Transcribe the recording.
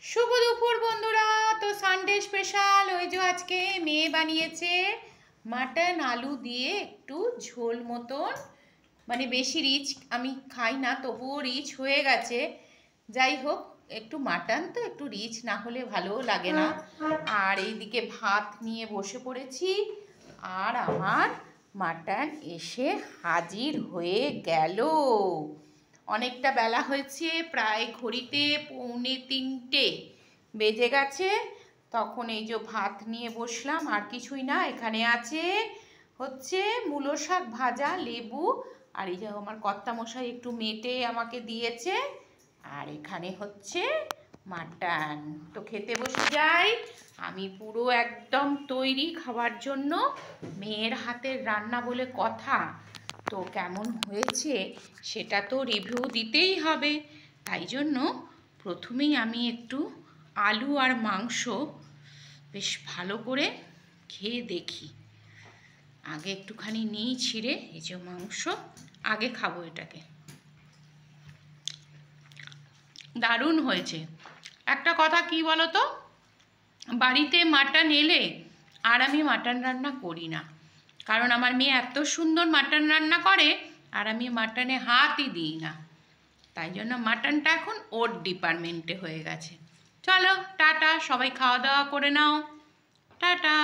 শুভ দুপুর বন্ধুরা। তো সানডে স্পেশাল ওই যে আজকে মেয়ে বানিয়েছে মাটন আলু দিয়ে একটু ঝোল মতন, মানে বেশি রিচ আমি খাই না, তবুও রিচ হয়ে গেছে। যাই হোক, একটু মাটন তো একটু রিচ না হলে ভালোও লাগে না। আর এইদিকে ভাত নিয়ে বসে পড়েছি, আর আমার মাটন এসে হাজির হয়ে গেল। অনেকটা বেলা হয়েছে, প্রায় ঘড়িতে 2:45 বেজে গেছে। তখন এই যে ভাত নিয়ে বসলাম, আর কিছুই না। এখানে আছে হচ্ছে মূলো শাক ভাজা, লেবু, আর এই যে আমার কর্তামশাই একটু মেটে আমাকে দিয়েছে, আর এখানে হচ্ছে মাটন। তো খেতে বসে যাই। আমি পুরো একদম তৈরি খাওয়ার জন্য। মেয়ের হাতের রান্না বলে কথা, তো কেমন হয়েছে সেটা তো রিভিউ দিতেই হবে। তাই জন্য প্রথমেই আমি একটু আলু আর মাংস বেশ ভালো করে খেয়ে দেখি। আগে একটুখানি নিই ছিঁড়ে, এই যে মাংস আগে খাবো এটাকে। দারুণ হয়েছে। একটা কথা কি বলো তো, বাড়িতে মাটন এলে আর আমি মাটন রান্না করি না, কারণ আমার মেয়ে এত সুন্দর মাটন রান্না করে, আর আমি মাটনে হাতই দিই না। তাই জন্য মাটনটা এখন ওর ডিপার্টমেন্টে হয়ে গেছে। চলো টাটা, সবাই খাওয়া দাওয়া করে নাও, টাটা।